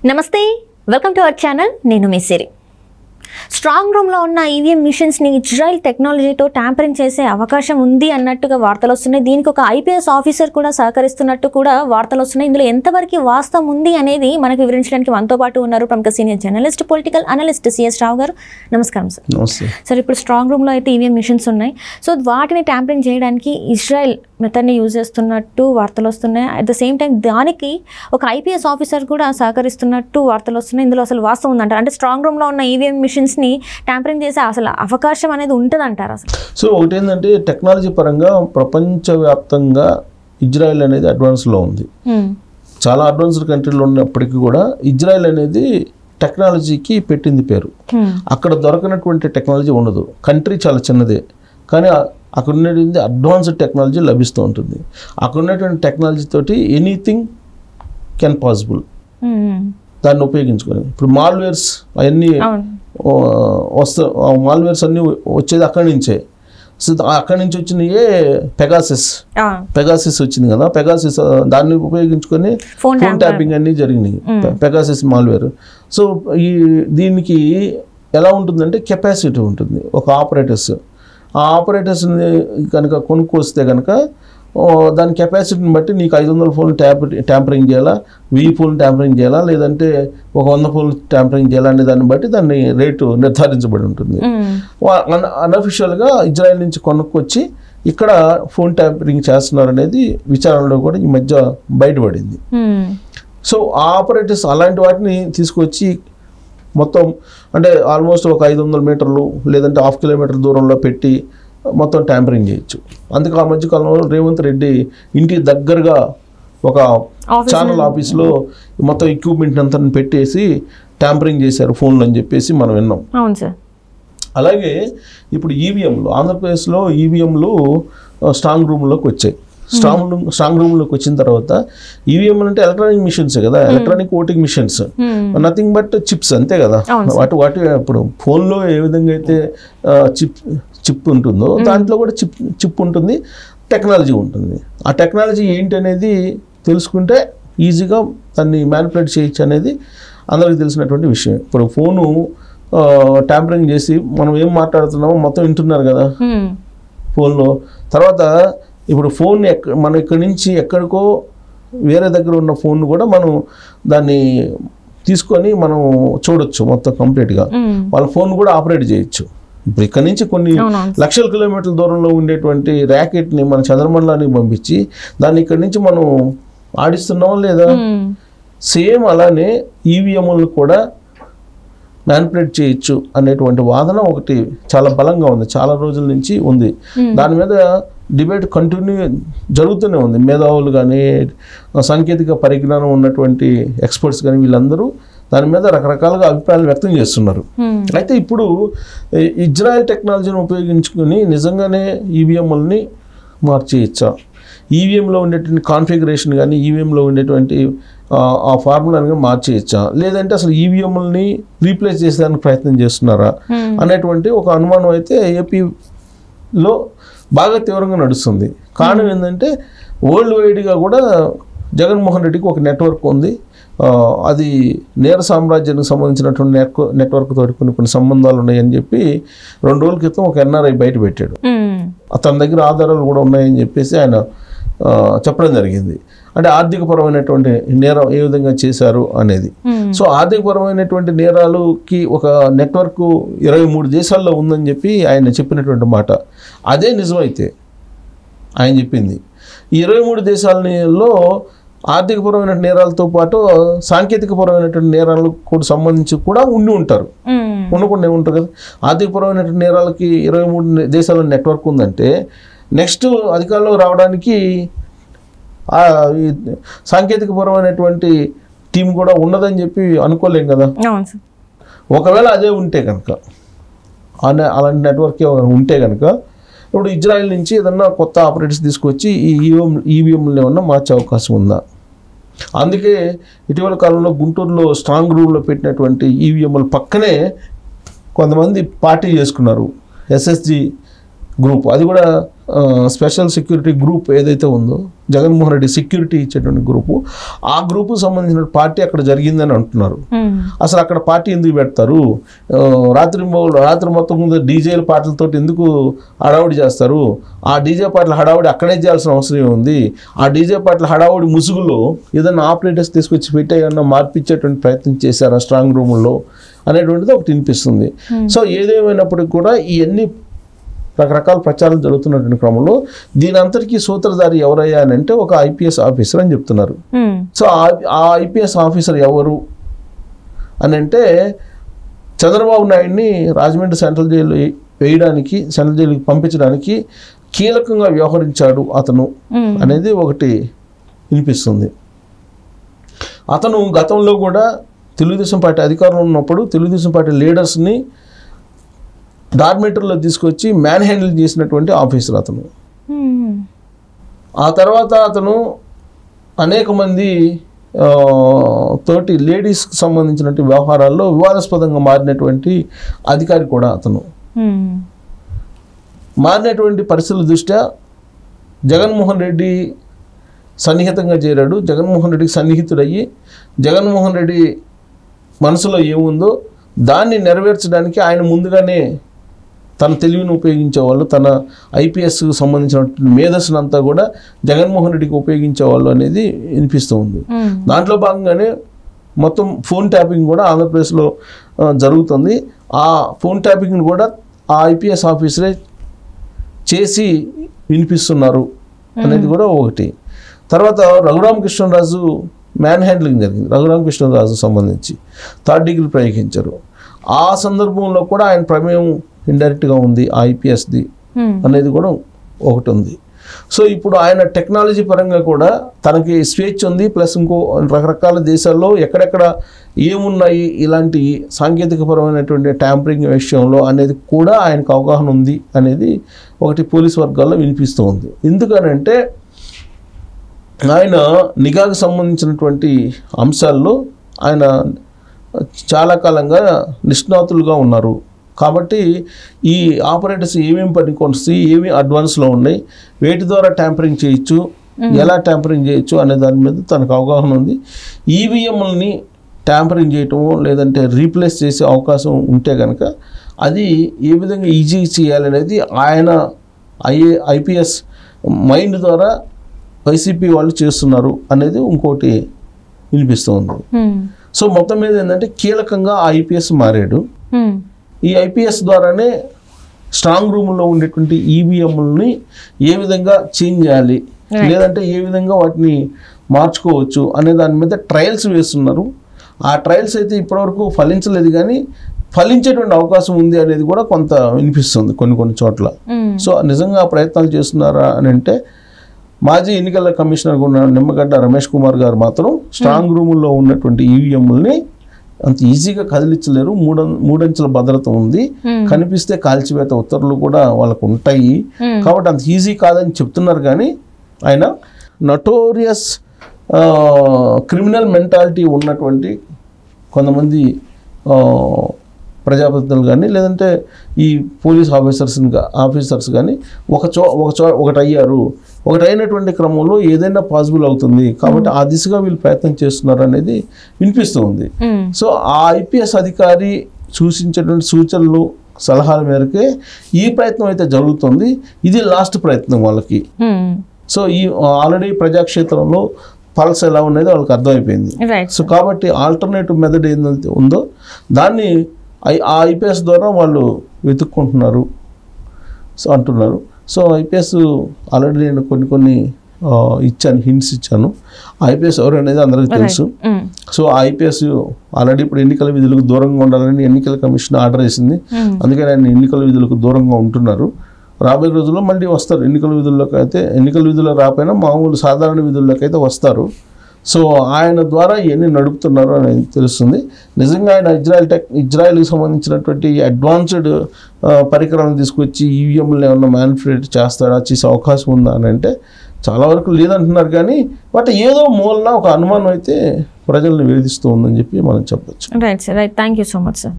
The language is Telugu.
నమస్తే, వెల్కమ్ టు అవర్ ఛానల్. నేను మీ సిరి. స్ట్రాంగ్ రూమ్లో ఉన్న ఈవీఎం మిషన్స్ని ఇజ్రాయెల్ టెక్నాలజీతో ట్యాంపరింగ్ చేసే అవకాశం ఉంది అన్నట్టుగా వార్తలు వస్తున్నాయి. దీనికి ఒక ఐపీఎస్ ఆఫీసర్ కూడా సహకరిస్తున్నట్టు కూడా వార్తలు వస్తున్నాయి. ఇందులో ఎంతవరకు వాస్తవం ఉంది అనేది మనకు వివరించడానికి మనతో పాటు ఉన్నారు ప్రముఖ senior journalist, political analyst CS Rao గారు. నమస్కారం సార్. సార్, ఇప్పుడు స్ట్రాంగ్ రూమ్లో అయితే ఈవీఎం మిషన్స్ ఉన్నాయి. సో వాటిని ట్యాంపరింగ్ చేయడానికి ఇజ్రాయెల్ మెథడ్ని యూజ్ చేస్తున్నట్టు వార్తలు వస్తున్నాయి. అట్ ద సేమ్ టైం దానికి ఒక ఐపీఎస్ ఆఫీసర్ కూడా సహకరిస్తున్నట్టు వార్తలు వస్తున్నాయి. ఇందులో అసలు వాస్తవం ఉందంటారు? అంటే స్ట్రాంగ్ రూమ్లో ఉన్న ఈవీఎం మిషన్స్ని ట్యాంపరింగ్ చేసే అసలు అవకాశం అనేది ఉంటుంది అంటారు అసలు? సో ఒకటి ఏంటంటే, టెక్నాలజీ పరంగా ప్రపంచవ్యాప్తంగా ఇజ్రాయెల్ అనేది అడ్వాన్స్లో ఉంది. చాలా అడ్వాన్స్డ్ కంట్రీలో ఉన్నప్పటికీ కూడా ఇజ్రాయెల్ అనేది టెక్నాలజీకి పెట్టింది పేరు. అక్కడ దొరకనటువంటి టెక్నాలజీ ఉండదు. కంట్రీ చాలా చిన్నదే, కానీ అక్కడ ఉన్నటువంటి అడ్వాన్స్డ్ టెక్నాలజీ లభిస్తూ ఉంటుంది. అక్కడ ఉన్నటువంటి టెక్నాలజీ తోటి ఎనీథింగ్ కెన్ పాసిబుల్. దాన్ని ఉపయోగించుకొని ఇప్పుడు మాల్వేర్స్ అవన్నీ మాల్వేర్స్ అన్నీ వచ్చేది అక్కడి నుంచే. సో అక్కడి నుంచి వచ్చినయే పెగాసిస్ వచ్చింది కదా. పెగాసిస్ దాన్ని ఉపయోగించుకొని ఫోన్ ట్యాపింగ్ అన్నీ జరిగినాయి. Pegasus malware. సో దీనికి ఎలా ఉంటుందంటే కెపాసిటీ ఉంటుంది. ఒక ఆపరేటర్స్ ఆ ఆపరేటర్స్ని కనుక కొనుక్కొస్తే కనుక దాని కెపాసిటీని బట్టి నీకు 500 ఫోన్లు ట్యాంపరింగ్ చేయాలా, 1000 ఫోన్లు ట్యాంపరింగ్ చేయాలా, లేదంటే ఒక 100 ఫోన్లు ట్యాంపరింగ్ చేయాలా అనే దాన్ని బట్టి దాన్ని రేటు నిర్ధారించబడి ఉంటుంది. అన్అఫిషియల్గా ఇజ్రాయెల్ నుంచి కొనుక్కొచ్చి ఇక్కడ ఫోన్ ట్యాంపరింగ్ చేస్తున్నారు అనేది విచారణలో కూడా ఈ మధ్య బయటపడింది. సో ఆ ఆపరేటర్స్ అలాంటి వాటిని తీసుకొచ్చి మొత్తం అంటే ఆల్మోస్ట్ ఒక 500 మీటర్లు లేదంటే 1/2 కిలోమీటర్ దూరంలో పెట్టి మొత్తం ట్యాంపరింగ్ చేయొచ్చు. అందుకే ఆ మధ్యకాలంలో రేవంత్ రెడ్డి ఇంటి దగ్గరగా ఒక ఛానల్ ఆఫీస్లో మొత్తం ఎక్విప్మెంట్ అంతా పెట్టేసి ట్యాంపరింగ్ చేశారు ఫోన్లు అని చెప్పేసి మనం విన్నాం. అలాగే ఇప్పుడు ఈవీఎంలు ఆంధ్రప్రదేశ్లో ఈవీఎంలు స్ట్రాంగ్ రూమ్లోకి వచ్చాయి. స్ట్రాంగ్ రూమ్లోకి వచ్చిన తర్వాత ఈవీఎంలు అంటే ఎలక్ట్రానిక్ మిషన్స్ కదా, electronic voting machines, nothing but chips అంతే కదా. వాటి ఇప్పుడు ఫోన్లో ఏ విధంగా అయితే చిప్ ఉంటుందో దాంట్లో కూడా చిప్ ఉంటుంది, టెక్నాలజీ ఉంటుంది. ఆ టెక్నాలజీ ఏంటి అనేది తెలుసుకుంటే ఈజీగా దాన్ని మ్యానిపులేట్ చేయొచ్చు అనేది అందరికీ తెలిసినటువంటి విషయం. ఇప్పుడు ఫోను ట్యాంపరింగ్ చేసి మనం ఏం మాట్లాడుతున్నామో మొత్తం వింటున్నారు కదా ఫోన్లో. తర్వాత ఇప్పుడు ఫోన్ మనం ఇక్కడి నుంచి ఎక్కడికో వేరే దగ్గర ఉన్న ఫోన్ కూడా మనం దాన్ని తీసుకొని మనం చూడొచ్చు మొత్తం కంప్లీట్గా. వాళ్ళ ఫోన్ కూడా ఆపరేట్ చేయొచ్చు. ఇప్పుడు ఇక్కడ నుంచి కొన్ని లక్షల కిలోమీటర్ల దూరంలో ఉండేటువంటి ర్యాకెట్ని మన చంద్రమండలానికి పంపించి దాన్ని ఇక్కడి నుంచి మనం ఆడిస్తున్నాం లేదా, సేమ్ అలానే ఈవీఎంలు కూడా మ్యానిపులేట్ చేయొచ్చు అనేటువంటి వాదన ఒకటి చాలా బలంగా ఉంది, చాలా రోజుల నుంచి ఉంది. దాని మీద డిబేట్ కంటిన్యూ జరుగుతూనే ఉంది. మేధావులు కానీ సాంకేతిక పరిజ్ఞానం ఉన్నటువంటి ఎక్స్పర్ట్స్ కానీ వీళ్ళందరూ దాని మీద రకరకాలుగా అభిప్రాయాలు వ్యక్తం చేస్తున్నారు. అయితే ఇప్పుడు ఇజ్రాయెల్ టెక్నాలజీని ఉపయోగించుకుని నిజంగానే ఈవీఎంలని మార్చేయచ్చా, ఈవీఎంలో ఉండేటువంటి కాన్ఫిగరేషన్ కానీ ఈవీఎంలో ఉండేటువంటి ఆ ఫార్ములాని మార్చేయచ్చా, లేదంటే అసలు ఈవీఎంలని రీప్లేస్ చేసేదానికి ప్రయత్నం చేస్తున్నారా అనేటువంటి ఒక అనుమానం అయితే ఏపీలో బాగా తీవ్రంగా నడుస్తుంది. కారణం ఏంటంటే వరల్డ్ వైడ్గా కూడా జగన్మోహన్ రెడ్డికి ఒక నెట్వర్క్ ఉంది. అది నేర సామ్రాజ్యానికి సంబంధించినటువంటి నెట్వర్క్ తోటి కొన్ని సంబంధాలు ఉన్నాయని చెప్పి 2 రోజుల క్రితం ఒక ఎన్ఆర్ఐ బయట పెట్టాడు. తన దగ్గర ఆధారాలు కూడా ఉన్నాయని చెప్పేసి ఆయన చెప్పడం జరిగింది. అంటే ఆర్థికపరమైనటువంటి నేరం ఏ విధంగా చేశారు అనేది. సో ఆర్థికపరమైనటువంటి నేరాలకి ఒక నెట్వర్క్ 23 దేశాల్లో ఉందని చెప్పి ఆయన చెప్పినటువంటి మాట అదే నిజమైతే ఆయన చెప్పింది. ఈ 23 దేశాలలో ఆర్థికపరమైన నేరాలతో పాటు సాంకేతికపరమైనటువంటి నేరాలకు కూడా సంబంధించి కూడా ఉంటారు, ఉండకుండా ఏముంటారు కదా. ఆర్థికపరమైనటువంటి నేరాలకి 23 దేశాల నెట్వర్క్ ఉందంటే నెక్స్ట్ అధికారంలో రావడానికి ఈ సాంకేతికపరమైనటువంటి టీం కూడా ఉండదని చెప్పి అనుకోలేం కదా. ఒకవేళ అదే ఉంటే కనుక, అలాంటి నెట్వర్క్ ఉంటే కనుక ఇప్పుడు ఇజ్రాయెల్ నుంచి ఏదన్నా కొత్త ఆపరేటర్స్ తీసుకొచ్చి ఈ ఈవీఎంలు ఏమన్నా మార్చే అవకాశం ఉందా? అందుకే ఇటీవల కాలంలో గుంటూరులో స్ట్రాంగ్ రూమ్లో పెట్టినటువంటి ఈవీఎంల పక్కనే కొంతమంది పార్టీ చేసుకున్నారు. ఎస్ఎస్జి గ్రూప్, అది కూడా స్పెషల్ సెక్యూరిటీ గ్రూప్ ఏదైతే ఉందో జగన్మోహన్ రెడ్డి సెక్యూరిటీ ఇచ్చేటువంటి గ్రూపు, ఆ గ్రూపు సంబంధించిన పార్టీ అక్కడ జరిగిందని అంటున్నారు. అసలు అక్కడ పార్టీ ఎందుకు పెడతారు? రాత్రి మొత్తం ముందు డీజేల పాటలతో ఎందుకు హడావుడి చేస్తారు? ఆ డీజే పాటల హడావుడి అక్కడే చేయాల్సిన అవసరం ఉంది. ఆ డీజే పాటల హడావుడి ముసుగులో ఏదైనా ఆపరేటర్స్ తీసుకొచ్చి పెట్టి ఏమన్నా మార్పించేటువంటి ప్రయత్నం చేశారా స్ట్రాంగ్ రూముల్లో అనేటువంటిది ఒకటి వినిపిస్తుంది. సో ఏదేమైనప్పటికీ కూడా ఇవన్నీ రకరకాల ప్రచారం జరుగుతున్నటువంటి క్రమంలో దీని అంతటికీ సూత్రధారి ఎవరయ్యా అని అంటే ఒక ఐపీఎస్ ఆఫీసర్ అని చెప్తున్నారు. సో ఆ ఐపీఎస్ ఆఫీసర్ ఎవరు అని అంటే చంద్రబాబు నాయుడిని రాజమండ్రి సెంట్రల్ జైలుకి పంపించడానికి కీలకంగా వ్యవహరించాడు అతను అనేది ఒకటి వినిపిస్తుంది. అతను గతంలో కూడా తెలుగుదేశం పార్టీ అధికారంలో ఉన్నప్పుడు తెలుగుదేశం పార్టీ లీడర్స్ని డార్మేటర్లో తీసుకొచ్చి మ్యాన్ హ్యాండిల్ చేసినటువంటి ఆఫీసర్ అతను. ఆ తర్వాత అతను అనేక మంది తోటి లేడీస్కి సంబంధించినటువంటి వ్యవహారాల్లో వివాదాస్పదంగా మారినటువంటి అధికారి కూడా అతను. మారినటువంటి పరిస్థితుల దృష్ట్యా జగన్మోహన్ రెడ్డి సన్నిహితంగా చేరాడు. జగన్మోహన్ రెడ్డికి సన్నిహితుడయ్యి జగన్మోహన్ రెడ్డి మనసులో ఏముందో దాన్ని నెరవేర్చడానికి ఆయన ముందుగానే తన తెలివిని ఉపయోగించేవాళ్ళు, తన ఐపీఎస్కి సంబంధించిన మేధస్సునంతా కూడా జగన్మోహన్ రెడ్డికి ఉపయోగించేవాళ్ళు అనేది వినిపిస్తూ ఉంది. దాంట్లో భాగంగానే మొత్తం ఫోన్ ట్యాపింగ్ కూడా ఆంధ్రప్రదేశ్లో జరుగుతుంది. ఆ ఫోన్ ట్యాపింగ్ని కూడా ఆ ఐపీఎస్ ఆఫీసరే చేసి వినిపిస్తున్నారు అనేది కూడా ఒకటి. తర్వాత రఘురామకృష్ణరాజు మ్యాన్ హ్యాండ్లింగ్ జరిగింది. రఘురామకృష్ణరాజు సంబంధించి 3rd డిగ్రీ ప్రయోగించారు. ఆ సందర్భంలో కూడా ఆయన ప్రమేయం ఇండైరెక్ట్గా ఉంది ఐపీఎస్ది అనేది కూడా ఒకటి ఉంది. సో ఇప్పుడు ఆయన టెక్నాలజీ పరంగా కూడా తనకి స్వేచ్ఛ ఉంది, ప్లస్ ఇంకో రకరకాల దేశాల్లో ఎక్కడెక్కడ ఏమున్నాయి ఇలాంటి సాంకేతికపరమైనటువంటి ట్యాంపరింగ్ విషయంలో అనేది కూడా ఆయనకు అవగాహన ఉంది అనేది ఒకటి పోలీస్ వర్గాల్లో వినిపిస్తూ ఉంది. ఎందుకనంటే ఆయన నిఘాకు సంబంధించినటువంటి అంశాల్లో ఆయన చాలా కాలంగా నిష్ణాతులుగా ఉన్నారు. కాబట్టి ఈ ఆపరేటర్స్ ఏమేమి పనికొస్తాయి, ఏమి అడ్వాన్స్లో ఉన్నాయి, వేటి ద్వారా ట్యాంపరింగ్ చేయొచ్చు, ఎలా ట్యాంపరింగ్ చేయొచ్చు అనే దాని మీద తనకు అవగాహన ఉంది. ఈవీఎంలని ట్యాంపరింగ్ చేయటము లేదంటే రీప్లేస్ చేసే అవకాశం ఉంటే కనుక అది ఏ విధంగా ఈజీ చేయాలనేది ఆయన ఐపీఎస్ మైండ్ ద్వారా వైసీపీ వాళ్ళు చేస్తున్నారు అనేది ఇంకోటి వినిపిస్తూ ఉంది. సో మొత్తం మీద ఏంటంటే కీలకంగా ఐపీఎస్ మారాడు. ఈ ఐపీఎస్ ద్వారానే స్ట్రాంగ్ రూమ్లో ఉండేటువంటి ఈవీఎంలని ఏ విధంగా చేంజ్ చేయాలి, లేదంటే ఏ విధంగా వాటిని మార్చుకోవచ్చు అనే దాని మీద ట్రయల్స్ వేస్తున్నారు. ఆ ట్రయల్స్ అయితే ఇప్పటివరకు ఫలించలేదు, కానీ ఫలించేటువంటి అవకాశం ఉంది అనేది కూడా కొంత వినిపిస్తుంది కొన్ని చోట్ల. సో నిజంగా ప్రయత్నాలు చేస్తున్నారా అని అంటే మాజీ ఎన్నికల కమిషనర్ ఉన్న నిమ్మగడ్డ రమేష్ కుమార్ గారు మాత్రం స్ట్రాంగ్ రూముల్లో ఉన్నటువంటి ఈవీఎంలని అంత ఈజీగా కదిలించలేరు, మూడంచెల భద్రత ఉంది, కనిపిస్తే కాల్చివేత ఉత్తర్వులు కూడా వాళ్ళకు ఉంటాయి, కాబట్టి అంత ఈజీ కాదని చెప్తున్నారు. కానీ ఆయన నటోరియస్ క్రిమినల్ మెంటాలిటీ ఉన్నటువంటి కొంతమంది ప్రజాప్రతినిధులు కానీ లేదంటే ఈ పోలీస్ ఆఫీసర్స్ కానీ ఒకటి అయినటువంటి క్రమంలో ఏదైనా పాసిబుల్ అవుతుంది, కాబట్టి ఆ దిశగా వీళ్ళు ప్రయత్నం చేస్తున్నారు అనేది వినిపిస్తూ ఉంది. సో ఆ ఐపీఎస్ అధికారి సూచించేటువంటి సూచనలు సలహాల మేరకే ఈ ప్రయత్నం అయితే జరుగుతుంది. ఇది లాస్ట్ ప్రయత్నం వాళ్ళకి. సో ఈ ఆల్రెడీ ప్రజాక్షేత్రంలో పల్స్ ఎలా ఉన్నది వాళ్ళకి అర్థమైపోయింది. సో కాబట్టి ఆల్టర్నేటివ్ మెథడ్ ఏదైతే ఉందో దాన్ని ఆ ఐపీఎస్ ద్వారా వాళ్ళు వెతుక్కుంటున్నారు అంటున్నారు. సో ఐపీఎస్ ఆల్రెడీ నేను కొన్ని హింట్స్ ఇచ్చాను. ఐపీఎస్ ఎవరు అనేది అందరికీ తెలుసు. సో ఐపీఎస్ ఆల్రెడీ ఇప్పుడు ఎన్నికల విధులకు దూరంగా ఉండాలని ఎన్నికల కమిషన్ ఆర్డర్ వేసింది. అందుకని ఆయన ఎన్నికల విధులకు దూరంగా ఉంటున్నారు. రాబోయే రోజుల్లో మళ్ళీ వస్తారు ఎన్నికల విధుల్లోకి. అయితే ఎన్నికల విధుల్లో రాకపోయినా మామూలు సాధారణ విధుల్లోకి అయితే వస్తారు. సో ఆయన ద్వారా ఇవన్నీ నడుపుతున్నారు అని తెలుస్తుంది. నిజంగా ఆయన ఇజ్రాయెల్కి సంబంధించినటువంటి అడ్వాన్స్డ్ పరికరాలను తీసుకొచ్చి ఈవీఎంలు ఏమన్నా మ్యానిపులేట్ చేసే అవకాశం ఉందా అని అంటే చాలా వరకు లేదంటున్నారు. కానీ బట్ ఏదో మూలన ఒక అనుమానం అయితే ప్రజల్ని వేధిస్తూ ఉందని చెప్పి మనం చెప్పొచ్చు. Right sir, right. Thank you so much sir.